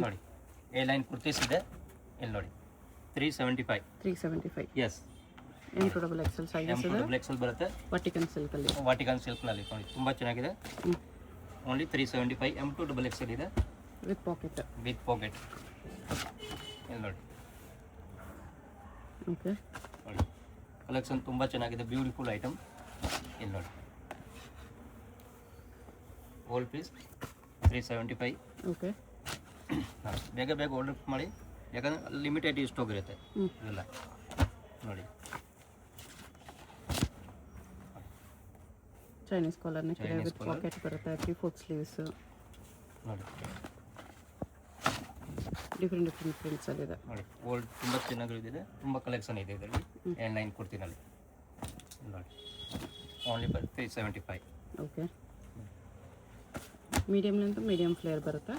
ನೋಡಿ A line kurtis ಇದೆ ಇಲ್ಲಿ ನೋಡಿ 375. 375. S M2 double XL sizes ಇದೆ. ಡಬಲ್ ಎಕ್ಸೆಲ್ ಬರುತ್ತೆ. ವಾಟಿಕನ್ ಸಿಲ್ಕ್ ಅಲ್ಲಿ. ವಾಟಿಕನ್ ಸಿಲ್ಕ್ನಲ್ಲಿ ನೋಡಿ ತುಂಬ ಚೆನ್ನಾಗಿದೆ. ಓನ್ಲಿ 375. M2 ಡಬಲ್ ಎಕ್ಸೆಲ್ ಇದೆ ವಿತ್ ಪಾಕೆಟ್. ಇಲ್ಲಿ ನೋಡಿ. ಓಕೆ ನೋಡಿ ಕಲೆಕ್ಷನ್ ತುಂಬ ಚೆನ್ನಾಗಿದೆ, ಬ್ಯೂಟಿಫುಲ್ ಐಟಮ್. ಇಲ್ಲಿ ನೋಡಿ ಹೋಲ್ ಪೀಸ್ 375. ಓಕೆ ಬೇಗ ಆರ್ಡರ್ ಮಾಡಿ, ಯಾಕಂದರೆ ಲಿಮಿಟೆಡ್ ಸ್ಟಾಕ್ ಇರುತ್ತೆ ಇಲ್ಲ. ನೋಡಿ Chinese collar neck with pocket ಬರುತ್ತೆ. 3/4 ಸ್ಲೀವ್ಸ್ ನೋಡಿ, ಡಿಫ್ರೆಂಟ್ ಪ್ರಿಂಟ್ಸ್ ಅಲ್ಲಿ ಇದೆ ನೋಡಿ. ಓಲ್ಡ್ ತುಂಬ ಚೆನ್ನಾಗಿದೆ, ತುಂಬ ಕಲೆಕ್ಷನ್ ಇದೆ ಇದರಲ್ಲಿ. ಏನು ಲೈನ್ ಕೊಡ್ತೀನಲ್ಲಿ ನೋಡಿ, ಓನ್ಲಿ ಬರ್ 375. ಓಕೆ ಮೀಡಿಯಮ್ಲಿಂದ ಮೀಡಿಯಮ್ ಫ್ಲೇರ್ ಬರುತ್ತೆ.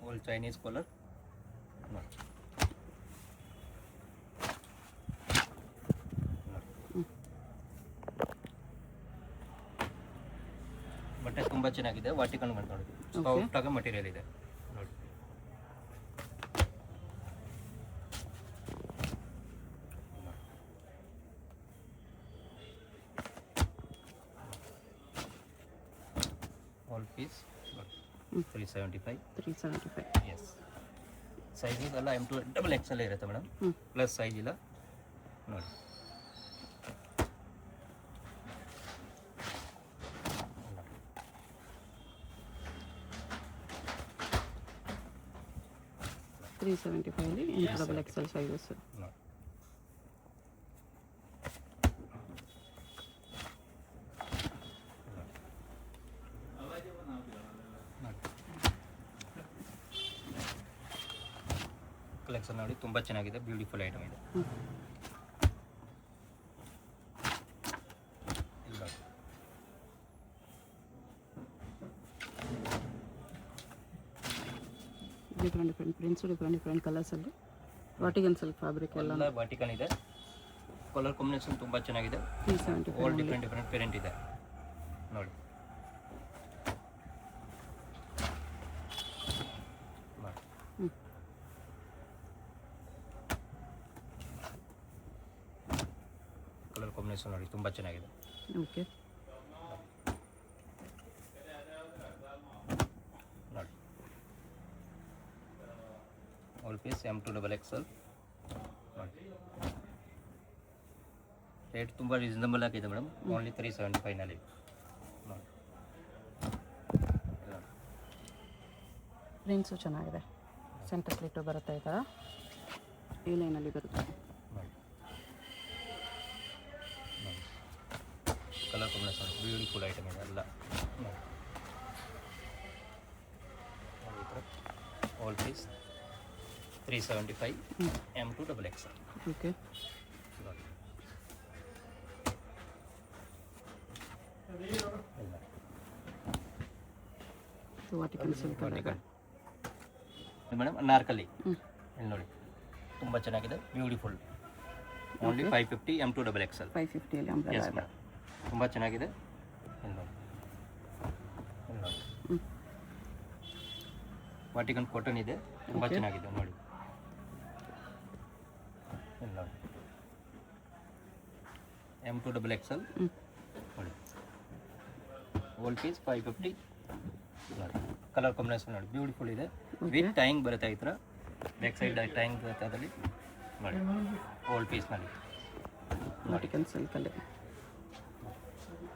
ಓಲ್ಡ್ ಚೈನೀಸ್ ಕಾಲರ್ ನೋಡಿ. ಬಟ್ಟೆ ತುಂಬ ಚೆನ್ನಾಗಿದೆ, ವಾಟಿಕನ್ ಮಾಡಿ ನೋಡಿ, ಸಾಫ್ಟ್ ಆಗಿ ಮಟೀರಿಯಲ್ ಇದೆ ನೋಡಿ. All piece 375. ಎಸ್ ಸೈಜಸ್ ಎಲ್ಲ M2 ಡಬಲ್ ಎಕ್ಸೆಲ್ ಇರುತ್ತೆ ಮೇಡಮ್, ಪ್ಲಸ್ ಸೈಜ್ ಇಲ್ಲ ನೋಡಿ. $375 M2 double XL sizes. Collection ನೋಡಿ ತುಂಬ ಚೆನ್ನಾಗಿದೆ, ಬ್ಯೂಟಿಫುಲ್ ಐಟಮ್ ಇದೆ. ಡಿಫ್ರೆಂಟ್ ಪ್ರಿಂಟ್ಸ್, ಡಿಫ್ರೆಂಟ್ ಕಲರ್ಸ್ ಅಲ್ಲಿ ವಾಟಿಕನ್ ಸಿಲ್ಕ್ ಫ್ಯಾಬ್ರಿಕ್ ಎಲ್ಲ ವಾಟಿಕನ್ ಇದೆ. ಕಲರ್ ಕಾಂಬಿನೇಷನ್ ತುಂಬ ಚೆನ್ನಾಗಿದೆ. 375 ಆಲ್ ಡಿಫ್ರೆಂಟ್ ಪೇರೆಂಟ್ ಇದೆ ನೋಡಿ. ಕಲರ್ ಕಾಂಬಿನೇಷನ್ ನೋಡಿ ತುಂಬ ಚೆನ್ನಾಗಿದೆ. ಓಕೆ ನೋಡಿ all piece M2 double Excel ನೋಡಿ. ರೇಟ್ ತುಂಬ ರೀಸನಬಲ್ ಆಗಿದೆ ಮೇಡಮ್, ಓನ್ಲಿ 375ನಲ್ಲಿ ನೋಡಿ. ಪ್ರಿಂಟ್ಸು ಚೆನ್ನಾಗಿದೆ, ಸೆಂಟರ್ ಪ್ಲೇಟು ಬರುತ್ತೆ ಈ ಥರ, ಈ ಲೈನಲ್ಲಿ ಬರುತ್ತೆ. ಕಲರ್ ಕಾಂಬಿನೇಷನ್ ಬ್ಯೂಟಿಫುಲ್ ಐಟಮ್ ಇದೆ ಎಲ್ಲ ನೋಡಿ. All piece 375 M2 double XL. Okay Vatican silk madam. Anarkali ಇಲ್ಲಿ ನೋಡಿ ತುಂಬ ಚೆನ್ನಾಗಿದೆ, beautiful. Only 550 M2 double Excel. 550 ಅಲ್ಲಿ ಅಂಬ್ರೆಲಾ ಇದೆ, ತುಂಬ ಚೆನ್ನಾಗಿದೆ. ಇಲ್ಲಿ ನೋಡಿ, ಇಲ್ಲಿ ನೋಡಿ ವಾಟಿಕನ್ ಕಾಟನ್ ಇದೆ, ತುಂಬ ಚೆನ್ನಾಗಿದೆ ನೋಡಿ. ಇಲ್ಲಿ ನೋಡಿ M2 ಡಬಲ್ ಎಕ್ಸೆಲ್ ನೋಡಿ. ಓಲ್ ಪೀಸ್ 550 ನೋಡಿ. ಕಲರ್ ಕಾಂಬಿನೇಷನ್ ನೋಡಿ ಬ್ಯೂಟಿಫುಲ್ ಇದೆ, ವಿತ್ ಟೈಂಗ್ ಬರುತ್ತೆ ಈ ಥರ. ಬ್ಯಾಕ್ ಸೈಡ್ ಟೈಂಗ್ ಬರುತ್ತೆ ಅದರಲ್ಲಿ ನೋಡಿ. ಓಲ್ ಪೀಸ್ನಲ್ಲಿ ವಾಟಿಕನ್ ಸಿಲ್ಕ್ ಅಲ್ಲಿ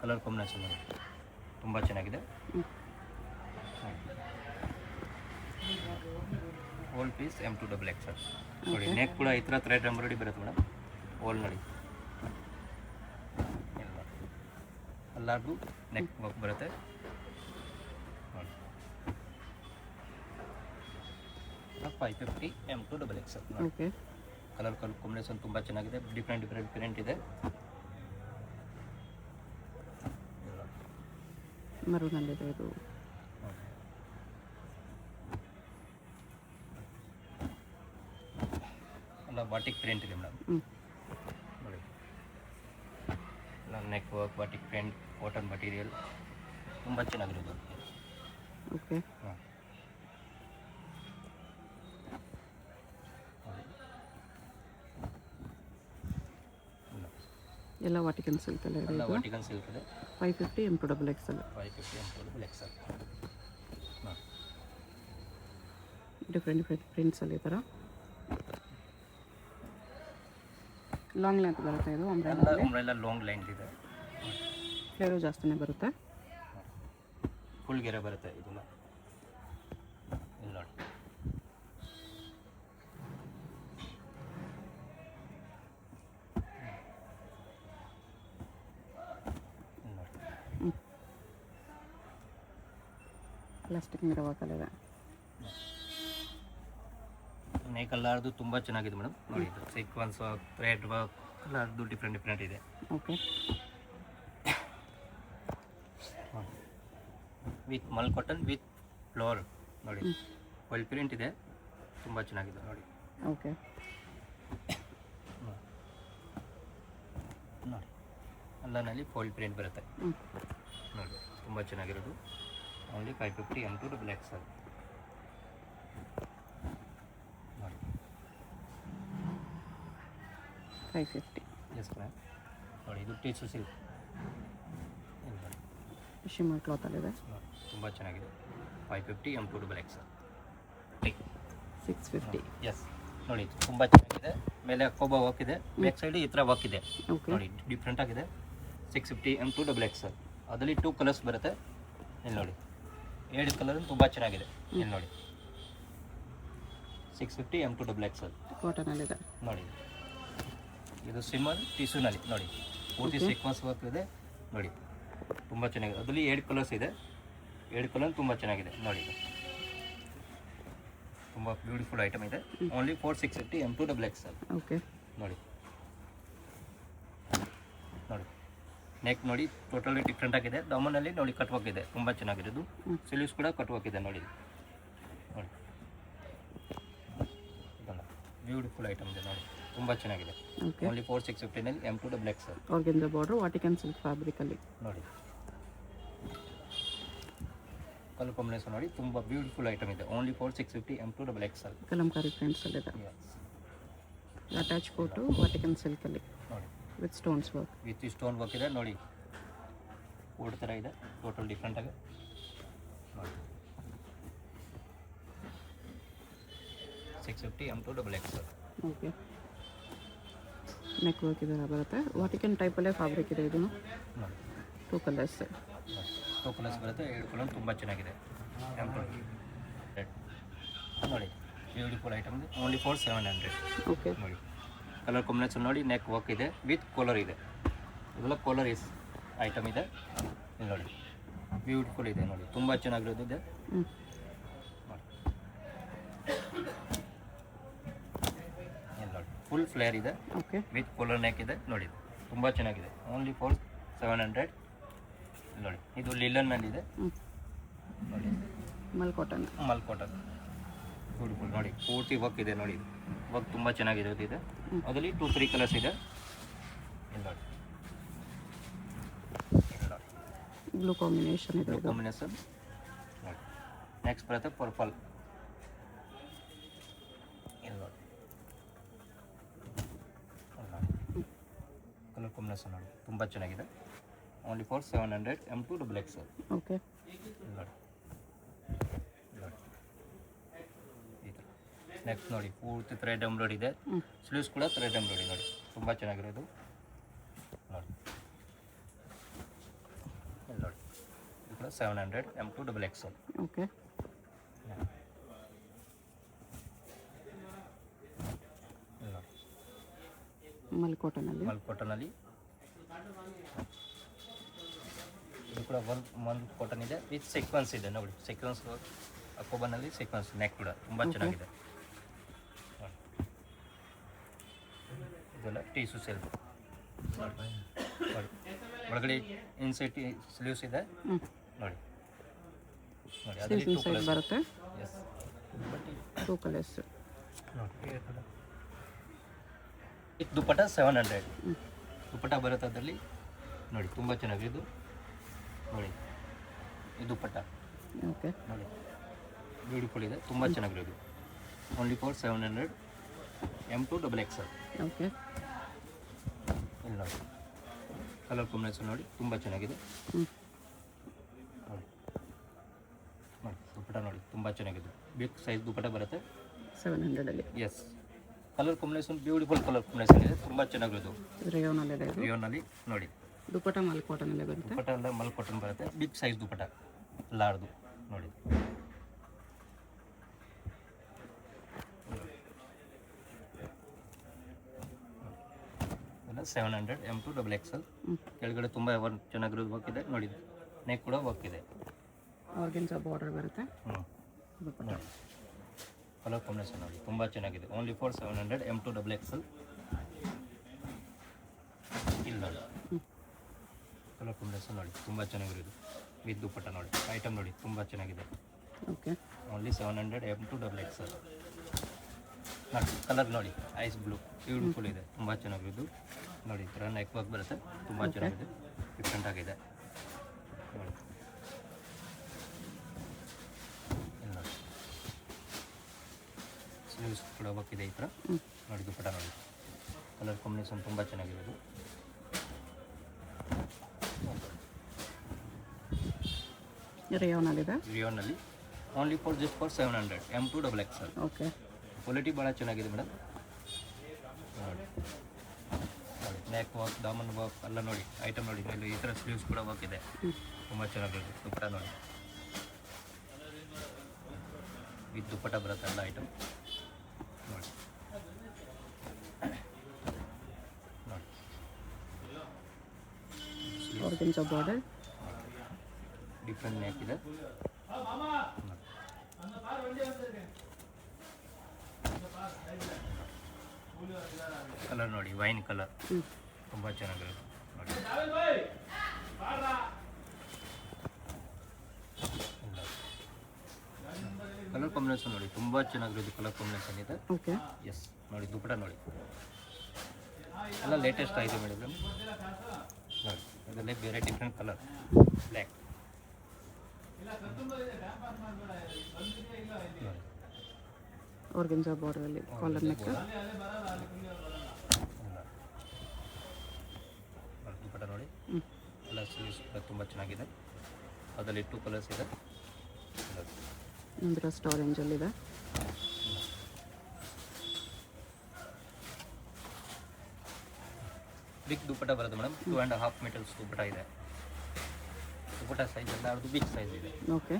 ಕಲರ್ ಕಾಂಬಿನೇಷನ್ ನೋಡಿ ತುಂಬ ಚೆನ್ನಾಗಿದೆ. ಓಲ್ ಪೀಸ್ M2 ಡಬಲ್ ಎಕ್ಸೆಲ್ ನೋಡಿ. ನೆಕ್ ಕೂಡ ಈ ಥರ ಥ್ರೆಡ್ ಎಂಬ್ರಾಯ್ಡರಿ ಬರುತ್ತೆ ಮೇಡಮ್. ಓಲ್ ನೋಡಿ ಎಲ್ಲರಿಗೂ ನೆಕ್ ವರ್ಕ್ ಬರುತ್ತೆ ನೋಡಿ. 550 M2 double XL. Okay colour combination ತುಂಬ ಚೆನ್ನಾಗಿದೆ, ಡಿಫ್ರೆಂಟ್ ಪ್ರಿಂಟ್ ಇದೆ. ಮರೂನಲ್ಲಿದೆ ಇದು. ಎಲ್ಲ ಬಾಟಿಕ್ ಪ್ರಿಂಟ್ ಇದೆ ಮೇಡಮ್ ನೋಡಿ. ಎಲ್ಲ neck work, batik print, cotton material ತುಂಬ ಚೆನ್ನಾಗಿರೋದು. ಓಕೆ ಹಾಂ ಎಲ್ಲ ವಾಟಿಕನ್ ಸಿಲ್ಕ್ ಎಲ್ಲ ಇದೆ ಎಲ್ಲ ಇದು ವರ್ಟಿಕಲ್ ಸಿಲ್ಕ್ ಇದೆ 550 M2 ಡಬಲ್ XL 550 ಎಂಟು ಎಕ್ಸೆಲ್ ನೋಡಿ ಡಿಫ್ರೆಂಟ್ ಪ್ರಿಂಟ್ಸಲ್ಲಿ ಈ ಥರ ಲಾಂಗ್ ಲೆಂತ್ ಬರುತ್ತೆ ಇದು ಎಲ್ಲ ಉಮ್ರೆಲ್ಲ ಲಾಂಗ್ ಲೈನ್ ಇದೆ ಫ್ಲೇರು ಜಾಸ್ತಿನೇ ಬರುತ್ತೆ ಫುಲ್ ಗೆರೆ ಬರುತ್ತೆ ಇದೆಲ್ಲ ಇಲ್ಲಿ ನೋಡಿ ಇಲ್ಲಿ ನೋಡಿ ಪ್ಲಾಸ್ಟಿಕ್ ಮಿರರ್ ವರ್ಕ್ ಇದೆ ಕಲರ್ದು ತುಂಬ ಚೆನ್ನಾಗಿದೆ ಮೇಡಮ್ ನೋಡಿ ಇದು ಸೀಕ್ವೆನ್ಸ್ ವರ್ಕ್ ಥ್ರೆಡ್ ವರ್ಕ್ ಕಲರ್ದು ಡಿಫ್ರೆಂಟ್ ಇದೆ okay with mul cotton with floor ನೋಡಿ ಫುಲ್ ಪ್ರಿಂಟ್ ಇದೆ ತುಂಬ ಚೆನ್ನಾಗಿದೆ ನೋಡಿ ಓಕೆ ನೋಡಿ ಅಲ್ಲನಲ್ಲಿ ಫುಲ್ ಪ್ರಿಂಟ್ ಬರುತ್ತೆ ನೋಡಿ ತುಂಬ ಚೆನ್ನಾಗಿರೋದು ಓನ್ಲಿ 550 M2 ಡಬಲ್ XL ನೋಡಿ 550 ಎಸ್ ಮ್ಯಾಮ್ ನೋಡಿ ಇದು ಟೀಚು ಸಿಲ್ಕ್ ನೋಡಿ ಶಿಮ್ಮರ್ ಕ್ಲಾತಲ್ಲಿದೆ ನೋಡಿ ತುಂಬ ಚೆನ್ನಾಗಿದೆ 550 M2 ಡಬಲ್ XL 650 ಎಸ್ ನೋಡಿ ತುಂಬ ಚೆನ್ನಾಗಿದೆ ಮೇಲೆ ಕೋಬಾ ವರ್ಕ್ ಇದೆ ಬ್ಯಾಕ್ ಸೈಡ್ ಈ ಥರ ವರ್ಕ್ ಇದೆ ಓಕೆ ನೋಡಿ ಡಿಫ್ರೆಂಟ್ ಆಗಿದೆ 650 M2 ಡಬಲ್ XL ಅದರಲ್ಲಿ 2 ಕಲರ್ಸ್ ಬರುತ್ತೆ ಇಲ್ಲಿ ನೋಡಿ 7 ಕಲರ್ ತುಂಬ ಚೆನ್ನಾಗಿದೆ ಇಲ್ಲಿ ನೋಡಿ 650 M2 ಡಬಲ್ XL ಕಾಟನಲ್ಲಿದೆ ನೋಡಿ ಇದು ಸಿಮ್ಮರ್ ಟಿಶ್ಯೂನಲ್ಲಿ ನೋಡಿ ಪೂರ್ತಿ ಸೀಕ್ವೆನ್ಸ್ ವರ್ಕ್ ಇದೆ ನೋಡಿ ತುಂಬ ಚೆನ್ನಾಗಿದೆ ಅದರಲ್ಲಿ 7 ಕಲರ್ಸ್ ಇದೆ 7 ಕಲರ್ ತುಂಬ ಚೆನ್ನಾಗಿದೆ ನೋಡಿ ಇದು ತುಂಬ ಬ್ಯೂಟಿಫುಲ್ ಐಟಮ್ ಇದೆ only 650 M2 double XL okay ನೋಡಿ ನೋಡಿ ನೆಕ್ ನೋಡಿ ಟೋಟಲಿ ಡಿಫ್ರೆಂಟ್ ಆಗಿದೆ ಡಾಮನಲ್ಲಿ ನೋಡಿ ಕಟ್ ವರ್ಕ್ ಇದೆ ತುಂಬ ಚೆನ್ನಾಗಿರೋದು ಸ್ಲೀವ್ಸ್ ಕೂಡ ಕಟ್ ವರ್ಕ್ ಇದೆ ನೋಡಿ ನೋಡಿ ಬ್ಯೂಟಿಫುಲ್ ಐಟಮ್ ಇದೆ ನೋಡಿ ತುಂಬ ಚೆನ್ನಾಗಿದೆ ಓಕೆ ಓನ್ಲಿ 650ನಲ್ಲಿ M2 double XL organza border Vatican silk ಫ್ಯಾಬ್ರಿಕಲ್ಲಿ ನೋಡಿ ಕಲರ್ ಕಾಂಬಿನೇಷನ್ ನೋಡಿ ತುಂಬ ಬ್ಯೂಟಿಫುಲ್ ಐಟಮ್ ಇದೆ only 650 M2 double XL kalamkari ಪ್ರಿಂಟ್ಸಲ್ಲಿದೆ ಅಟ್ಯಾಚ್ ಕೋಟು ವಾಟಿಕನ್ ಸಿಲ್ಕಲ್ಲಿ ನೋಡಿ with stones work with stone work ಇದೆ ನೋಡಿ ಕೋಡ್ ಥರ ಇದೆ ಟೋಟಲ್ ಡಿಫ್ರೆಂಟ್ ಆಗಿ ನೋಡಿ 650 M2 double XL okay neck work ಇದೆಲ್ಲ ಬರುತ್ತೆ ವಾಟಿಕನ್ ಟೈಪಲ್ಲೇ ಫ್ಯಾಬ್ರಿಕ್ ಇದೆ ಇದು ನೋಡಿ 2 ಕಲರ್ಸ್ 2 ಕಲರ್ಸ್ ಬರುತ್ತೆ 7 ಕಲರ್ ತುಂಬ ಚೆನ್ನಾಗಿದೆ M2 ನೋಡಿ ಬ್ಯೂಟಿಫುಲ್ ಐಟಮ್ ಇದೆ ಓನ್ಲಿ 700 ಓಕೆ ನೋಡಿ ಕಲರ್ ಕಾಂಬಿನೇಷನ್ ನೋಡಿ ನೆಕ್ ವರ್ಕ್ ಇದೆ ವಿತ್ ಕಾಲರ್ ಇದೆ ಇದೆಲ್ಲ ಕಾಲರ್ ಇಸ್ ಐಟಮ್ ಇದೆ ಇಲ್ಲಿ ನೋಡಿ ಬ್ಯೂಟಿಫುಲ್ ಇದೆ ನೋಡಿ ತುಂಬ ಚೆನ್ನಾಗಿರೋದು ಇದೆ ನೋಡಿ ಇಲ್ಲಿ ನೋಡಿ ಫುಲ್ ಫ್ಲೇರ್ ಇದೆ ಓಕೆ ವಿತ್ ಕಾಲರ್ ನೆಕ್ ಇದೆ ನೋಡಿ ತುಂಬ ಚೆನ್ನಾಗಿದೆ ಓನ್ಲಿ 700 ನೋಡಿ ಇದು ಲಿಲನ್ನಲ್ಲಿದೆ ನೋಡಿ ಮಲ್ ಕಾಟನ್ ಮಲ್ ಕಾಟನ್ ಬ್ಯೂಟಿಫುಲ್ ನೋಡಿ ಪೂರ್ತಿ ವರ್ಕ್ ಇದೆ ನೋಡಿ ವರ್ಕ್ ತುಂಬ ಚೆನ್ನಾಗಿರೋದು ಇದೆ ಅದರಲ್ಲಿ 2-3 ಕಲರ್ಸ್ ಇದೆ ಇಲ್ಲಿ ನೋಡಿ ಬ್ಲೂ ಕಾಂಬಿನೇಷನ್ ಇದೆ ಇದು ಕಾಂಬಿನೇಷನ್ ನೋಡಿ ನೆಕ್ಸ್ಟ್ ಬರುತ್ತೆ ಪರ್ಪಲ್ ಇಲ್ಲಿ ನೋಡಿ ಕಲರ್ ಕಾಂಬಿನೇಷನ್ ನೋಡಿ ತುಂಬ ಚೆನ್ನಾಗಿದೆ only 700 M2 double XL okay ಇಲ್ಲಿ ನೋಡಿ ನೋಡಿ ಈ ಥರ ನೆಕ್ಸ್ಟ್ ನೋಡಿ ಪೂರ್ತಿ ಥ್ರೆಡ್ ಎಂಬ್ರಾಯ್ಡ್ ಇದೆ ಸ್ಲೀವ್ಸ್ ಕೂಡ ಥ್ರೆಡ್ ಎಂಬ್ರಾಯ್ಡ್ ನೋಡಿ ತುಂಬ ಚೆನ್ನಾಗಿರೋದು ನೋಡಿ ಇಲ್ಲಿ ನೋಡಿ ಇದು ಕೂಡ 700 M2 ಡಬಲ್ XL ಓಕೆ ಇಲ್ಲಿ ನೋಡಿ ಮಲ್ ಕಾಟನಲ್ಲಿ ಮಲ್ ಕಾಟನಲ್ಲಿ ಇದು ಕೂಡ ಮಲ್ ಕಾಟನ್ ಇದೆ ವಿತ್ ಸೀಕ್ವೆನ್ಸ್ ಇದೆ ನೋಡಿ ಸೀಕ್ವೆನ್ಸ್ ಅಕೋಬನಲ್ಲಿ ಸೀಕ್ವೆನ್ಸ್ ನೆಕ್ ಕೂಡ ತುಂಬ ಚೆನ್ನಾಗಿದೆ ನೋಡಿ ಇದೆಲ್ಲ ಟೀಸು ಸೆಲ್ಫ್ ನೋಡಿ ನೋಡಿ ಒಳಗಡೆ ಇನ್ಸೈಡ್ ಸ್ಲೀವ್ಸ್ ಇದೆ ನೋಡಿ ನೋಡಿ ಅದರಲ್ಲಿ 2 ಸೈಡ್ ಬರುತ್ತೆ ಎಸ್ 2 ಕಲರ್ಸ್ ನೋಡಿ ಇದು ದುಪ್ಪಟ್ಟ 700 ದುಪ್ಪಟ್ಟ ಬರುತ್ತೆ ಅದರಲ್ಲಿ ನೋಡಿ ತುಂಬ ಚೆನ್ನಾಗಿದ್ದು ನೋಡಿ ಇದು ದುಪ್ಪಟ್ಟ ಓಕೆ ನೋಡಿ ಬ್ಯೂಟಿಫುಲ್ ಇದೆ ತುಂಬ ಚೆನ್ನಾಗಿರೋದು only 700 M2 double XL okay ಇಲ್ಲಿ ನೋಡಿ ಕಲರ್ ಕಾಂಬಿನೇಷನ್ ನೋಡಿ ತುಂಬ ಚೆನ್ನಾಗಿದೆ. ಹ್ಞೂ ನೋಡಿ ನೋಡಿ ದುಪ್ಪಟ ನೋಡಿ ತುಂಬ ಚೆನ್ನಾಗಿದೆ. ಬಿಗ್ ಸೈಜ್ ದುಪ್ಪಟ ಬರುತ್ತೆ. 700ಅಲ್ಲಿ. Yes, colour combination beautiful colour combination ಇದೆ, ತುಂಬ ಚೆನ್ನಾಗಿರೋದು. ರೇಯೋನಲ್ಲಿದೆ ಇದು. ರಿಯೋನಲ್ಲಿ ನೋಡಿ ದುಪ್ಪಟ ಮಲ್ ಕಾಟನಲ್ಲೇ ಬರುತ್ತೆ. ದುಪ್ಪಟ ಎಲ್ಲ ಮಲ್ ಕಾಟನ್ ಬರುತ್ತೆ. ಬಿಗ್ ಸೈಜ್ ದುಪ್ಪಟ ಲಾರ್ದು ನೋಡಿ. ಎಲ್ಲ 700 M2 XXL. ಕೆಳಗಡೆ ತುಂಬ ಚೆನ್ನಾಗಿರೋದು ವರ್ಕ್ ಇದೆ ನೋಡಿ. ನೆಕ್ ಕೂಡ ವರ್ಕ್ ಇದೆ. ಆರ್ಗೆನ್ಸಾ ಬಾರ್ಡರ್ ಬರುತ್ತೆ. ದುಪ್ಪಟ ನೋಡಿ ಕಲರ್ ಕಾಂಬಿನೇಷನ್ ನೋಡಿ ತುಂಬ ಚೆನ್ನಾಗಿದೆ. Only for 700 M2 XXL. ಇಲ್ಲ ನೋಡಿ ಕಲರ್ ಕಾಂಬಿನೇಷನ್ ನೋಡಿ ತುಂಬ ಚೆನ್ನಾಗಿರೋದು ವಿತ್ ದುಪ್ಪಟ ನೋಡಿ. ಐಟಮ್ ನೋಡಿ ತುಂಬ ಚೆನ್ನಾಗಿದೆ. ಓಕೆ. Only 700 M2 XXL. ನೋಡಿ ಕಲರ್ ನೋಡಿ ಐಸ್ ಬ್ಲೂ ಬ್ಯೂಟಿಫುಲ್ ಇದೆ, ತುಂಬ ಚೆನ್ನಾಗಿರೋದು ನೋಡಿ. ಈ ಥರ ನೆಕ್ ವರ್ಕ್ ಬರುತ್ತೆ, ತುಂಬ ಚೆನ್ನಾಗಿದೆ, ಡಿಫ್ರೆಂಟ್ ಆಗಿದೆ ನೋಡಿ. ಇಲ್ಲಿ ನೋಡಿ ಸ್ಲೀವ್ಸ್ ಕೂಡ ವರ್ಕ್ ಇದೆ ಈ ಥರ ನೋಡಿ. ದುಪ್ಪಟ ನೋಡಿ ಕಲರ್ ಕಾಂಬಿನೇಷನ್ ತುಂಬ ಚೆನ್ನಾಗಿರೋದು. ರೇಯೋನಲ್ಲಿದೆ. ರಿಯೋನಲ್ಲಿ only for just for 700 M2 XXL. Okay. Quality ಭಾಳ ಚೆನ್ನಾಗಿದೆ ಮೇಡಮ್. ನೋಡಿ ನೋಡಿ ನೆಕ್ ವರ್ಕ್, ದಾಮನ್ ವರ್ಕ್ ಎಲ್ಲ ನೋಡಿ. ಐಟಮ್ ನೋಡಿ ಇಲ್ಲಿ ಈ ಥರ ಸ್ಲೀವ್ಸ್ ಕೂಡ ವರ್ಕ್ ಇದೆ, ತುಂಬ ಚೆನ್ನಾಗಿದೆ. ದುಪ್ಪಟ ನೋಡಿ ವಿತ್ ದುಪ್ಪಟ ಬರುತ್ತೆ ಎಲ್ಲ ಐಟಮ್ ನೋಡಿ. ನೋಡಿ ಆರ್ಗೆನ್ಸಾ ಬಾರ್ಡರ್. ಡಿಫ್ರೆಂಟ್ ನೆಕ್ ಇದೆ. ಕಲರ್ ನೋಡಿ ವೈನ್ ಕಲರ್ ತುಂಬ ಚೆನ್ನಾಗಿರುತ್ತೆ ನೋಡಿ. ಕಲರ್ ಕಾಂಬಿನೇಷನ್ ನೋಡಿ ತುಂಬ ಚೆನ್ನಾಗಿರೋದು ಕಲರ್ ಕಾಂಬಿನೇಷನ್ ಇದೆ. ಓಕೆ. ಎಸ್ ನೋಡಿ ದುಪ್ಪಟ ನೋಡಿ ಎಲ್ಲ ಲೇಟೆಸ್ಟ್ ಆಗಿದೆ ಮೇಡಮ್. ನೋಡಿ ಅದರಲ್ಲೇ ಬೇರೆ ಡಿಫ್ರೆಂಟ್ ಕಲರ್ ಬ್ಲ್ಯಾಕ್ ಆರ್ಗೆನ್ಸಾ ಬಾರ್ಡರಲ್ಲಿ ಕಾಲರ್ ನೆಕ್. ದುಪ್ಪಟ ನೋಡಿ ಎಲ್ಲ ಸ್ಲೀವ್ಸ್ ಕೂಡ ತುಂಬ ಚೆನ್ನಾಗಿದೆ. ಅದರಲ್ಲಿ 2 ಕಲರ್ಸ್ ಇದೆ. ಒಂದು ರಸ್ಟ್ ಆರೆಂಜಲ್ಲಿದೆ. ಬಿಗ್ ದುಪ್ಪಟ ಬರುತ್ತೆ ಮೇಡಮ್. 2.5 ಮೀಟರ್ಸ್ ದುಪ್ಪಟ ಇದೆ. ದುಪ್ಪಟ ಸೈಜ್ ಎಲ್ಲ ಅದು ಬಿಗ್ ಸೈಜ್ ಇದೆ. ಓಕೆ.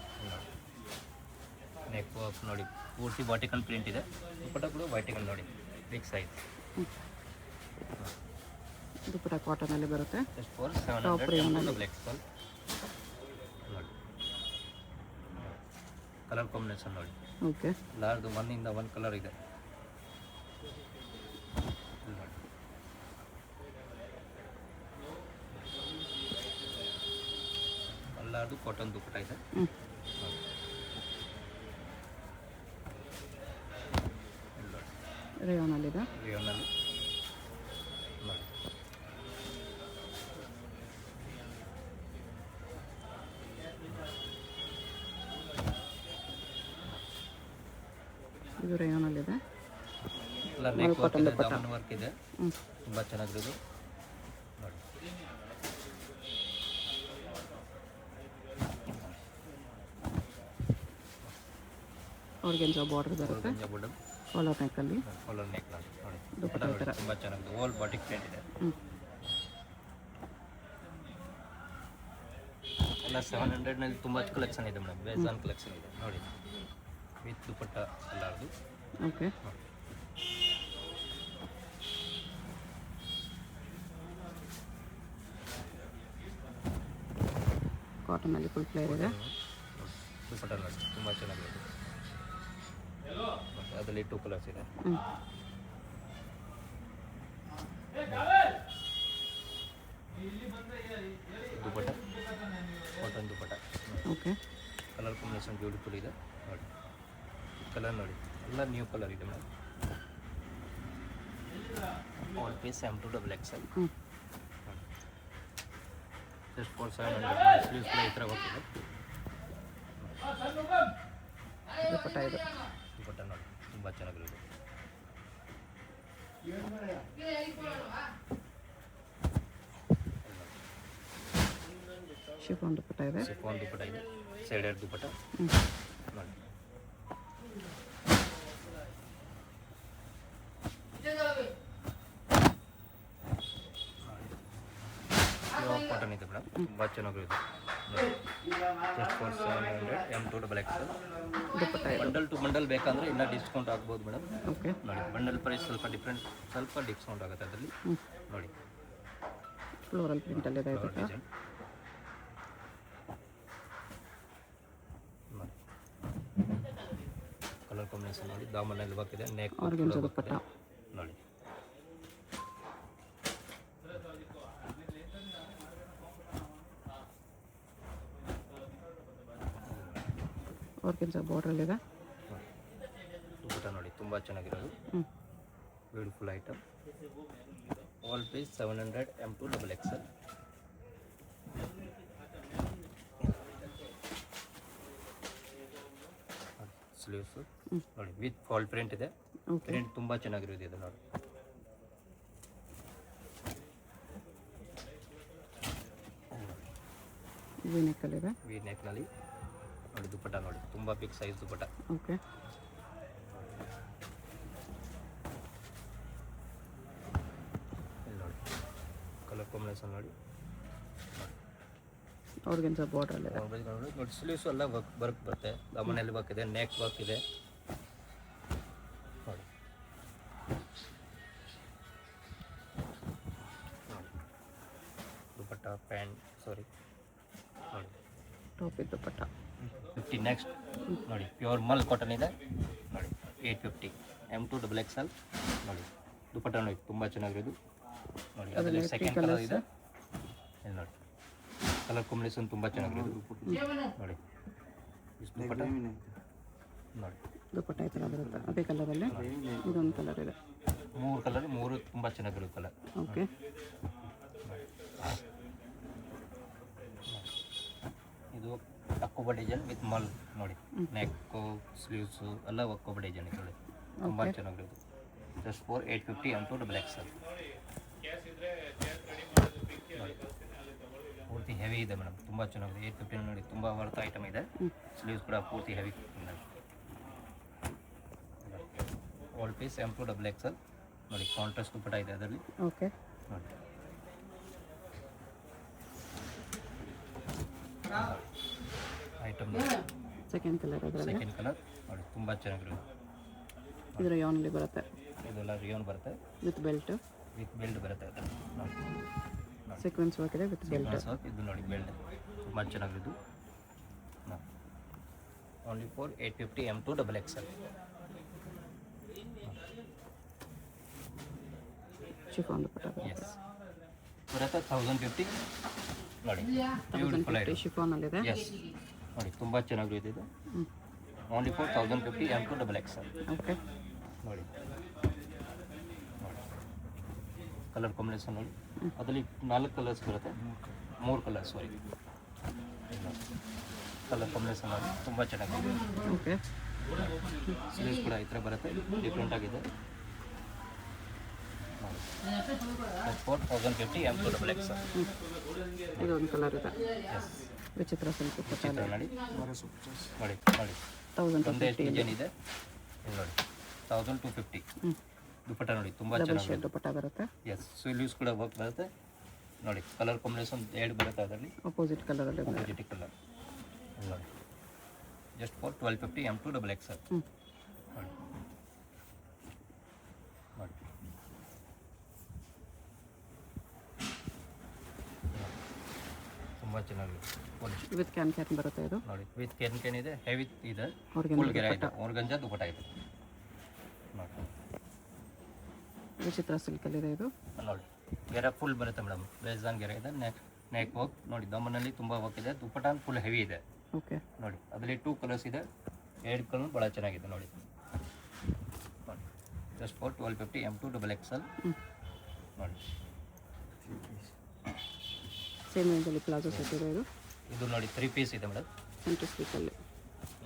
ನೆಕ್ ವರ್ಕ್ ನೋಡಿ ಪೂರ್ತಿ ವರ್ಟಿಕಲ್ ಪ್ರಿಂಟ್ ಇದೆ. ದುಪ್ಪಟ ಕೂಡ ವರ್ಟಿಕಲ್ ನೋಡಿ ಬಿಗ್ ಸೈಜ್. ದುಪ್ಪಟ ಕಾಟನಲ್ಲಿ ಬರುತ್ತೆ. Just for 700 XXL. ನೋಡಿ ಕಲರ್ ಕಾಂಬಿನೇಷನ್ ನೋಡಿ. ಓಕೆ. ಲಾರ್ದು 1 ಇಂದ 1 ಕಲರ್ ಇದೆ. ನೋಡಿ ಎಲ್ಲಾರ್ದು ಕಾಟನ್ ದುಪ್ಪಟ ಇದೆ. ರೇಯೋನಲ್ಲಿದೆ. ರಿಯೋನಲ್ಲಿ ನೋಡಿ ಇದು ರೇಯೋನಲ್ಲಿದೆ. ಎಲ್ಲ ನೆಕ್ ವರ್ಕ್ ಇದೆ, ದಾಮನ್ ವರ್ಕ್ ಇದೆ, ತುಂಬ ಚೆನ್ನಾಗಿರೋದು ನೋಡಿ. ಆರ್ಗೆನ್ಸಾ ಬಾರ್ಡರ್ ಬರುತ್ತೆ. ಕಾಲರ್ ನೆಕ್ಕಲ್ಲಿ. ಕಾಲರ್ ನೆಕ್ ನೋಡಿ ದುಪ್ಪಟ ನೋಡಿ ತುಂಬ ಚೆನ್ನಾಗಿದೆ. ಓಲ್ ಬಾಡಿ ಪ್ರಿಂಟ್ ಇದೆ. ಎಲ್ಲ 700ನಲ್ಲಿ ತುಂಬ ಕಲೆಕ್ಷನ್ ಇದೆ ಮೇಡಮ್. ಬೇಜಾನ್ ಕಲೆಕ್ಷನ್ ಇದೆ ನೋಡಿ ವಿತ್ ದುಪ್ಪಟ್ಟ ಎಲ್ಲರದು. ಓಕೆ. ಕಾಟನಲ್ಲಿ ಫುಲ್ ಫ್ಲೇರ್ ಇದೆ. ದುಪ್ಪಟ್ಟ ನೋಡಿ ತುಂಬ ಚೆನ್ನಾಗಿದೆ. ಮತ್ತು ಅದರಲ್ಲಿ 2 ಕಲರ್ಸ್ ಇದೆ. ದುಪ್ಪಟ್ಟ ಕಾಟನ್ ದುಪ್ಪಟ್ಟ. ಓಕೆ. ಕಲರ್ ಕಾಂಬಿನೇಷನ್ ಬ್ಯೂಟಿಫುಲ್ ಇದೆ ನೋಡಿ. ಕಲರ್ ನೋಡಿ ಎಲ್ಲ ನ್ಯೂ ಕಲರ್ ಇದೆ madam. All piece M2 XXL. Just for 700. Sleeves ಕೂಡ ಈ ಥರ ಹೋಗ್ತಿದೆ. ದುಪ್ಪಟ್ಟ ಇದು. ದುಪ್ಪಟ್ಟ ನೋಡಿ ತುಂಬ ಚೆನ್ನಾಗಿರೋದು. ಶಿಫಾನ್ ದುಪ್ಪಟ್ಟ ಇದೆ. ಶಿಫಾನ್ ದುಪ್ಪಟ ಇದೆ, ಸೈಡೆಡ್ ದುಪ್ಪಟ ಹ್ಞೂ ನೋಡಿ. ಕಾಟನ್ ಇದೆ ಮೇಡಮ್, ತುಂಬ ಚೆನ್ನಾಗಿದೆ. Just for 700 M2 XXL. ದುಪ್ಪಟ್ಟ ಇದೆ. ಬಂಡಲ್ ಟು ಬಂಡಲ್ ಬೇಕಂದ್ರೆ ಇನ್ನೂ ಡಿಸ್ಕೌಂಟ್ ಆಗ್ಬೋದು ಮೇಡಮ್. ಓಕೆ. ನೋಡಿ ಬಂಡಲ್ ಪ್ರೈಸ್ ಸ್ವಲ್ಪ ಡಿಸ್ಕೌಂಟ್ ಆಗುತ್ತೆ ಅದರಲ್ಲಿ. ನೋಡಿ ಫ್ಲೋರಲ್ ಪ್ರಿಂಟಲ್ಲಿದೆ ಇದು. ಡಿಸೈನ್ ಕಲರ್ ಕಾಂಬಿನೇಷನ್ ನೋಡಿ, ದಾಮನಲ್ಲಿ ವರ್ಕ್ ಇದೆ, ನೆಕ್ ಆರ್ಗೆನ್ಜಾ ದುಪ್ಪಟ್ಟ. ನೋಡಿ. ಆರ್ಗೆನ್ಜಾ ಬಾರ್ಡ್ರಲ್ಲಿದೆ. ದುಪ್ಪಟ್ಟ ನೋಡಿ ತುಂಬ ಚೆನ್ನಾಗಿರೋದು, ಹ್ಞೂ beautiful item. All piece 700 M2 XXL. Sleeves ನೋಡಿ ವಿತ್ ಫಾಲ್ ಪ್ರಿಂಟ್ ಇದೆ. ಓಕೆ. ಪ್ರಿಂಟ್ ತುಂಬ ಚೆನ್ನಾಗಿರೋದು ಇದು ನೋಡಿ. ವಿ ನೆಕ್ಕಲ್ಲಿದೆ. ವಿ ನೆಕ್ನಲ್ಲಿ ನೋಡಿ ದುಪ್ಪಟ್ಟ ನೋಡಿ, ತುಂಬ ಬಿಗ್ ಸೈಜ್ ದುಪ್ಪಟ್ಟ. ಓಕೆ. ಇಲ್ಲಿ ನೋಡಿ ಕಲರ್ ಕಾಂಬಿನೇಷನ್ ನೋಡಿ. ಆರ್ಗೆನ್ಜಾ ಬಾರ್ಡ್ರಲ್ಲಿದೆ. ನೋಡಿ ಸ್ಲೀವ್ಸು ಎಲ್ಲ ವರ್ಕ್ ಬರುತ್ತೆ, ದಾಮನಲ್ಲಿ ವರ್ಕ್ ಇದೆ, ನೆಕ್ ವರ್ಕ್ ಇದೆ ನೋಡಿ. ದುಪ್ಪಟ್ಟ ಪ್ಯಾಂಟ್ ನೋಡಿ ಟಾಪ್ ಇದು ದುಪ್ಪಟ್ಟ. 50. ನೆಕ್ಸ್ಟ್ ನೋಡಿ ಪ್ಯೂರ್ ಮಲ್ ಕಾಟನ್ ಇದೆ ನೋಡಿ, 850 M2 XXL. ನೋಡಿ ದುಪ್ಪಟ್ಟ ನೋಡಿ ತುಂಬ ಚೆನ್ನಾಗಿರೋದು ನೋಡಿ. ಅದರಲ್ಲಿ ಸೆಕೆಂಡ್ ಕಲರ್ ಇದೆ. ಇಲ್ಲಿ ನೋಡಿ ಕಲರ್ ಕಾಂಬಿನೇಷನ್ ತುಂಬ ಚೆನ್ನಾಗಿರೋದು ನೋಡಿ. ಇಷ್ಟು ದುಪ್ಪಟ್ಟ ನೋಡಿ, ದುಪ್ಪಟ್ಟ ಈ ಥರ ಬರುತ್ತೆ ಅದೇ ಕಲರಲ್ಲಿ. ಇದೊಂದು ಕಲರ್ ಇದೆ. 3 ಕಲರ್, 3 ತುಂಬ ಚೆನ್ನಾಗಿರೋ ಕಲರ್. ಓಕೆ. ಇದು ಅಕ್ಕೋಬ ಡಿಸೈನ್ ವಿತ್ ಮಲ್ ನೋಡಿ, ನೆಕ್ಕು ಸ್ಲೀವ್ಸು ಎಲ್ಲ ಅಕ್ಕೋಬ ಡಿಸೈನ್ ಇದೆ ನೋಡಿ, ತುಂಬ ಚೆನ್ನಾಗಿರೋದು. Just for 850 M2 XXL. ನೋಡಿ ಪೂರ್ತಿ ಹೆವಿ ಇದೆ ಮೇಡಮ್, ತುಂಬ ಚೆನ್ನಾಗಿದೆ. 850 ನೋಡಿ, ತುಂಬ ವರ್ತ್ ಐಟಮ್ ಇದೆ. ಸ್ಲೀವ್ಸ್ ಕೂಡ ಪೂರ್ತಿ heavy. All piece M2 XXL ನೋಡಿ, ಕಾಂಟ್ರಾಸ್ಟ್ ದುಪ್ಪಟ್ಟ ಇದೆ ಅದರಲ್ಲಿ. ಓಕೆ. ನೋಡಿ ಐಟಮ್ ಸೆಕೆಂಡ್ ಕಲರ್ ಅದರಲ್ಲಿ. ಸೆಕೆಂಡ್ ಕಲರ್ ನೋಡಿ, ತುಂಬ ಚೆನ್ನಾಗಿರೋದು. ಇದರ ಯಾನಲ್ಲಿ ಬರುತ್ತೆ. ಇದೆಲ್ಲ ರಿಯೋನ್ ಬರುತ್ತೆ, ವಿತ್ ಬೆಲ್ಟ್. ವಿತ್ ಬೆಲ್ಟ್ ಬರುತ್ತೆ ಅದು ನೋಡಿ. ಸೀಕ್ವೆನ್ಸ್ ವರ್ಕ್ ಇದೆ ವಿತ್ ಬೆಲ್ಟ್. ಇದು ನೋಡಿ ಬೆಲ್ಟ್ ತುಂಬ ಚೆನ್ನಾಗಿರೋದು. Only for 850 M2 XXL. Chiffon dupatta ಎಸ್ ಬರುತ್ತೆ 1050 ನೋಡಿ, ಬ್ಯೂಟಿಫುಲ್ ಐಟಮ್. ಶಿಫಾನಲ್ಲಿದೆ. ಎಸ್ ನೋಡಿ ತುಂಬ ಚೆನ್ನಾಗಿರೋದು ಇದು. Only for 1050 M2 XXL. Okay. ನೋಡಿ ಕಲರ್ ಕಾಂಬಿನೇಷನ್ ನೋಡಿ, ಅದರಲ್ಲಿ 4 ಕಲರ್ಸ್ ಬರುತ್ತೆ, 3 ಕಲರ್ಸ್ ಸಾರಿ. ಕಲರ್ ಕಾಂಬಿನೇಷನ್ ನೋಡಿ ತುಂಬ ಚೆನ್ನಾಗಿದೆ. ಓಕೆ. ಸ್ಲೀವ್ಸ್ ಕೂಡ ಈ ಥರ ಬರುತ್ತೆ, ಡಿಫ್ರೆಂಟ್ ಆಗಿದೆ. 1050 M2 XXL. ಇದೊಂದು ಕಲರ್ ಇದೆ. ವಿಚಿತ್ರ ಸಿಲ್ಕ್ ದುಪ್ಪಟ್ಟ ನೋಡಿ ನೋಡಿ ನೋಡಿ 1250 ಡಿಸೈನ್ ಇದೆ. ಇಲ್ಲಿ ನೋಡಿ 1250 ದುಪ್ಪಟ್ಟ ನೋಡಿ, ತುಂಬ ಡಬಲ್ ಚೆನ್ನಾಗಿದೆ. ಶೇಡ್ ದುಪ್ಪಟ್ಟ ಬರುತ್ತೆ. ಎಸ್ ಸ್ಲೀವ್ಸ್ ಕೂಡ ವರ್ಕ್ ಬರುತ್ತೆ ನೋಡಿ. ಕಲರ್ ಕಾಂಬಿನೇಷನ್ 2 ಬರುತ್ತೆ ಅದರಲ್ಲಿ, ಅಪೋಸಿಟ್ ಕಲರಲ್ಲಿ ಇದೆ. ಅಪೋಸಿಟ್ ಕಲರ್ ನೋಡಿ. Just for 1250 M2 XXL. ನೋಡಿ ನೋಡಿ ತುಂಬ ಚೆನ್ನಾಗಿದೆ. ವಿತ್ ಕ್ಯಾನ್ ಬರುತ್ತೆ ಇದು. ನೋಡಿ ವಿತ್ ಕೆನ್ ಇದೆ, ಹೆವಿ ಇದೆ, Organza ಫುಲ್ ಗೆರೆ ಇದೆ, ಆರ್ಗಂಜಾ ದುಪ್ಪಟ್ಟ ಇದೆ ನೋಡಿ. ವಿಚಿತ್ರ ಸಿಲ್ಕಲ್ಲಿದೆ ಇದು. ನೋಡಿ ಗೆರೆ ಫುಲ್ ಬರುತ್ತೆ ಮೇಡಮ್, ಬೇಜಾನ್ ಗೆರೆ ಇದೆ. ನೆಕ್ ವರ್ಕ್ ನೋಡಿ, ದಮ್ಮನಲ್ಲಿ ತುಂಬ ವರ್ಕ್ ಇದೆ. ದುಪ್ಪಟ್ಟ ಫುಲ್ ಹೆವಿ ಇದೆ ಓಕೆ. ನೋಡಿ. ಅದರಲ್ಲಿ 2 ಕಲರ್ಸ್ ಇದೆ, 2 ಕಲರ್ ಭಾಳ ಚೆನ್ನಾಗಿದೆ ನೋಡಿ. ನೋಡಿ ಜಸ್ಟ್ ಫಾರ್ 1250 M2 XXL. ನೋಡಿ ಸೇಮ್ ರೇಂಜಲ್ಲಿ ಪ್ಲಾಜೋ ಸೆಟ್ ಇದೆ ಇದು. ಇದು ನೋಡಿ 3 ಪೀಸ್ ಇದೆ ಮೇಡಮ್. ಸೆಂಟರ್ ಸ್ಲೀಕಲ್ಲಿ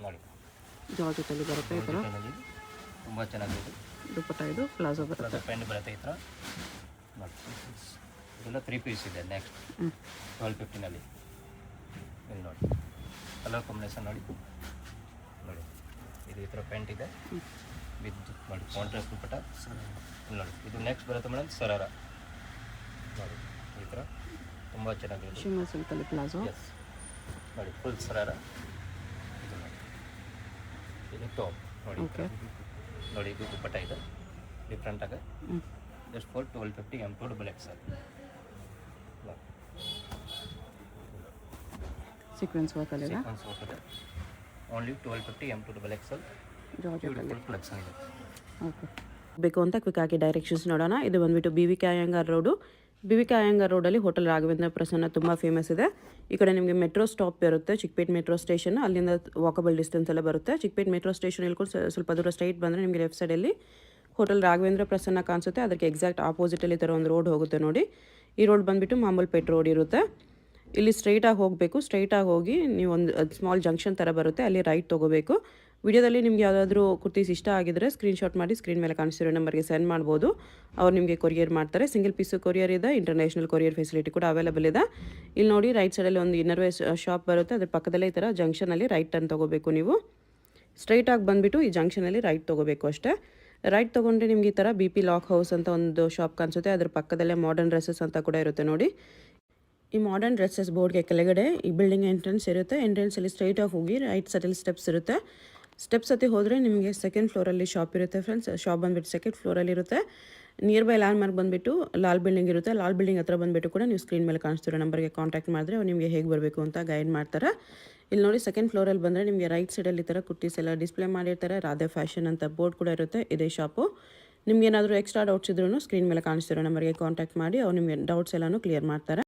ನೋಡಿ ಜಾರ್ಜೆಟಲ್ಲಿ ಬರುತ್ತೆ ಈ ಥರ. ತುಂಬ ಚೆನ್ನಾಗಿದೆ. ದುಪ್ಪಟ್ಟ ಇದು ಪ್ಲಾಜೋ ಬರುತ್ತೆ. ಪ್ಯಾಂಟ್ ಬರುತ್ತೆ ಈ ಥರ ನೋಡಿ. ಇದೆಲ್ಲ 3 ಪೀಸ್ ಇದೆ. ನೆಕ್ಸ್ಟ್ 1250ನಲ್ಲಿ ಇಲ್ಲಿ ನೋಡಿ ಕಲರ್ ಕಾಂಬಿನೇಷನ್ ನೋಡಿ ಇದು ಈ ಥರ ಪ್ಯಾಂಟ್ ಇದೆ ವಿತ್ ನೋಡಿ ಕಾಂಟ್ರಾಸ್ಟ್ ದುಪ್ಪಟ್ಟ ಇಲ್ಲಿ ನೋಡಿ ಇದು ನೆಕ್ಸ್ಟ್ ಬರುತ್ತೆ ಮೇಡಮ್ ಸರಾರ ನೋಡಿ ಈ ಥರ ತುಂಬ ಚೆನ್ನಾಗಿದೆ ಶಿಮ್ಮರ್ ಸಿಲ್ಕಲ್ಲಿ ಪ್ಲಾಜೋ. ಎಸ್ ನೋಡಿ ಫುಲ್ ಸರಾರ ಇದು ನೋಡಿ ಇದು ಟಾಪ್ ನೋಡಿ ಈ ಥರ. ನೋಡಿ ಇದು ದುಪ್ಪಟ್ಟ ಇದೆ ಡಿಫ್ರೆಂಟಾಗಿ just for 1250 M2 double XL sequence ವರ್ಕಲ್ಲಿ ಇದೆ. ಸೀಕ್ವೆನ್ಸ್ ವರ್ಕ್ ಇದೆ ಓನ್ಲಿ 1250 M2 ಡಬಲ್ XL ಜಾರ್ಜೆಟಲ್ಲಿ. ಬ್ಯೂಟಿಫುಲ್ ಕಲೆಕ್ಷನ್ ಇದೆ. ಓಕೆ ಬೇಕು ಅಂತ ಕ್ವಿಕ್ ಆಗಿ ಡೈರೆಕ್ಷನ್ಸ್ ನೋಡೋಣ. ಇದು ಬಂದುಬಿಟ್ಟು BVK Iyengar road. BVK Iyengar ರೋಡಲ್ಲಿ ಹೋಟೆಲ್ ರಾಘವೇಂದ್ರ ಪ್ರಸನ್ನ ತುಂಬ ಫೇಮಸ್ ಇದೆ. ಈ ಕಡೆ ನಿಮಗೆ ಮೆಟ್ರೋ ಸ್ಟಾಪ್ ಬರುತ್ತೆ, ಚಿಕ್ಕಪೇಟ್ ಮೆಟ್ರೋ ಸ್ಟೇಷನ್, ಅಲ್ಲಿಂದ ವಾಕಬಲ್ ಡಿಸ್ಟೆನ್ಸ್ ಎಲ್ಲ ಬರುತ್ತೆ. ಚಿಕ್ಕಪೇಟ್ ಮೆಟ್ರೋ ಸ್ಟೇಷನ್ ಇಳ್ಕೊಂಡು ಸ್ವಲ್ಪ ದೂರ ಸ್ಟ್ರೈಟ್ ಬಂದರೆ ನಿಮಗೆ ಲೆಫ್ಟ್ ಸೈಡಲ್ಲಿ ಹೋಟೆಲ್ ರಾಘವೇಂದ್ರ ಪ್ರಸನ್ನ ಕಾಣಿಸುತ್ತೆ. ಅದಕ್ಕೆ ಎಕ್ಸಾಕ್ಟ್ ಆಪೋಸಿಟಲ್ಲಿ ಈ ಥರ ಒಂದು ರೋಡ್ ಹೋಗುತ್ತೆ ನೋಡಿ. ಈ ರೋಡ್ ಬಂದುಬಿಟ್ಟು ಮಾಮೂಲ್ಪೇಟ್ ರೋಡ್ ಇರುತ್ತೆ. ಇಲ್ಲಿ ಸ್ಟ್ರೈಟಾಗಿ ಹೋಗಬೇಕು. ಸ್ಟ್ರೈಟಾಗಿ ಹೋಗಿ ನೀವು ಒಂದು ಸ್ಮಾಲ್ ಜಂಕ್ಷನ್ ಥರ ಬರುತ್ತೆ, ಅಲ್ಲಿ ರೈಟ್ ತೊಗೋಬೇಕು. ವಿಡಿಯೋದಲ್ಲಿ ನಿಮ್ಗೆ ಯಾವುದಾದ್ರೂ ಕುರ್ತೀಸ್ ಇಷ್ಟ ಆಗಿದ್ರೆ ಸ್ಕ್ರೀನ್ಶಾಟ್ ಮಾಡಿ ಸ್ಕ್ರೀನ್ ಮೇಲೆ ಕಾಣಿಸ್ತಿರೋ ನಂಬರ್ಗೆ ಸೆಂಡ್ ಮಾಡ್ಬೋದು. ಅವ್ರು ನಿಮಗೆ ಕೊರಿಯರ್ ಮಾಡ್ತಾರೆ. ಸಿಂಗಲ್ ಪೀಸು ಕೊರಿಯರ್ ಇದೆ, ಇಂಟರ್ನ್ಯಾಷನಲ್ ಕೊರಿಯರ್ ಫೆಸಿಲಿಟಿ ಕೂಡ ಅವೈಲೇಬಲ್ ಇದೆ. ಇಲ್ಲಿ ನೋಡಿ ರೈಟ್ ಸೈಡಲ್ಲಿ ಒಂದು ಇನ್ನರ್ವೇ ಶಾಪ್ ಬರುತ್ತೆ, ಅದ್ರ ಪಕ್ಕದಲ್ಲೇ ಈ ಥರ ಜಂಕ್ಷನಲ್ಲಿ ರೈಟ್ ಟರ್ನ್ ತೊಗೋಬೇಕು. ನೀವು ಸ್ಟ್ರೈಟಾಗಿ ಬಂದುಬಿಟ್ಟು ಈ ಜಂಕ್ಷನಲ್ಲಿ ರೈಟ್ ತೊಗೋಬೇಕು ಅಷ್ಟೇ. ರೈಟ್ ತೊಗೊಂಡ್ರೆ ನಿಮಗೆ ಈ ಥರ BP ಲಾಕ್ ಹೌಸ್ ಅಂತ ಒಂದು ಶಾಪ್ ಕಾಣಿಸುತ್ತೆ. ಅದ್ರ ಪಕ್ಕದಲ್ಲೇ ಮಾಡರ್ನ್ ಡ್ರೆಸ್ಸಸ್ ಅಂತ ಕೂಡ ಇರುತ್ತೆ ನೋಡಿ. ಈ ಮಾಡರ್ನ್ ಡ್ರೆಸ್ಸಸ್ ಬೋರ್ಡ್ಗೆ ಕೆಳಗಡೆ ಈ ಬಿಲ್ಡಿಂಗ್ ಎಂಟ್ರೆನ್ಸ್ ಇರುತ್ತೆ. ಎಂಟ್ರೆನ್ಸಲ್ಲಿ ಸ್ಟ್ರೈಟಾಗಿ ಹೋಗಿ ರೈಟ್ ಸೈಡಲ್ಲಿ ಸ್ಟೆಪ್ಸ್ ಇರುತ್ತೆ. ಸ್ಟೆಪ್ಸ್ ಹತ್ತಿ ಹೋದರೆ ನಿಮಗೆ ಸೆಕೆಂಡ್ ಫ್ಲೋರಲ್ಲಿ ಶಾಪ್ ಇರುತ್ತೆ ಫ್ರೆಂಡ್ಸ್. ಶಾಪ್ ಬಂದುಬಿಟ್ಟು ಸೆಕೆಂಡ್ ಫ್ಲೋರಲ್ಲಿ ಇರುತ್ತೆ. ನಿಯರ್ ಬೈ ಲ್ಯಾಂಡ್ ಮಾರ್ಕ್ ಬಂದುಬಿಟ್ಟು ಲಾಲ್ ಬಿಲ್ಡಿಂಗ್ ಇರುತ್ತೆ. ಲಾಲ್ ಬಿಲ್ಡಿಂಗ್ ಹತ್ರ ಬಂದುಬಿಟ್ಟು ಕೂಡ ನೀವು ಸ್ಕ್ರೀನ್ ಮೇಲೆ ಕಾಣಿಸ್ತಿರೋ ನಂಬರ್ಗೆ ಕಾಂಟ್ಯಾಕ್ಟ್ ಮಾಡಿದ್ರೆ ಅವ್ರು ನಿಮಗೆ ಹೇಗೆ ಬರಬೇಕು ಅಂತ ಗೈಡ್ ಮಾಡ್ತಾರೆ. ಇಲ್ಲಿ ನೋಡಿ ಸೆಕೆಂಡ್ ಫ್ಲೋರಲ್ಲಿ ಬಂದರೆ ನಿಮಗೆ ರೈಟ್ ಸೈಡಲ್ಲಿ ಈ ಥರ ಕುರ್ತೀಸ್ ಎಲ್ಲ ಡಿಸ್ಪ್ಲೇ ಮಾಡಿರ್ತಾರೆ. ರಾಧೆ ಫ್ಯಾಷನ್ ಅಂತ ಬೋರ್ಡ್ ಕೂಡ ಇರುತ್ತೆ. ಇದೇ ಶಾಪು. ನಿಮ್ಗೆ ಏನಾದರೂ ಎಕ್ಸ್ಟ್ರಾ ಡೌಟ್ಸ್ ಇದ್ರೂ ಸ್ಕ್ರೀನ್ ಮೇಲೆ ಕಾಣಿಸ್ತಿರೋ ನಂಬರ್ಗೆ ಕಾಂಟ್ಯಾಕ್ಟ್ ಮಾಡಿ ಅವ್ರು ನಿಮಗೆ ಡೌಟ್ಸ್ ಎಲ್ಲನೂ ಕ್ಲಿಯರ್ ಮಾಡ್ತಾರೆ.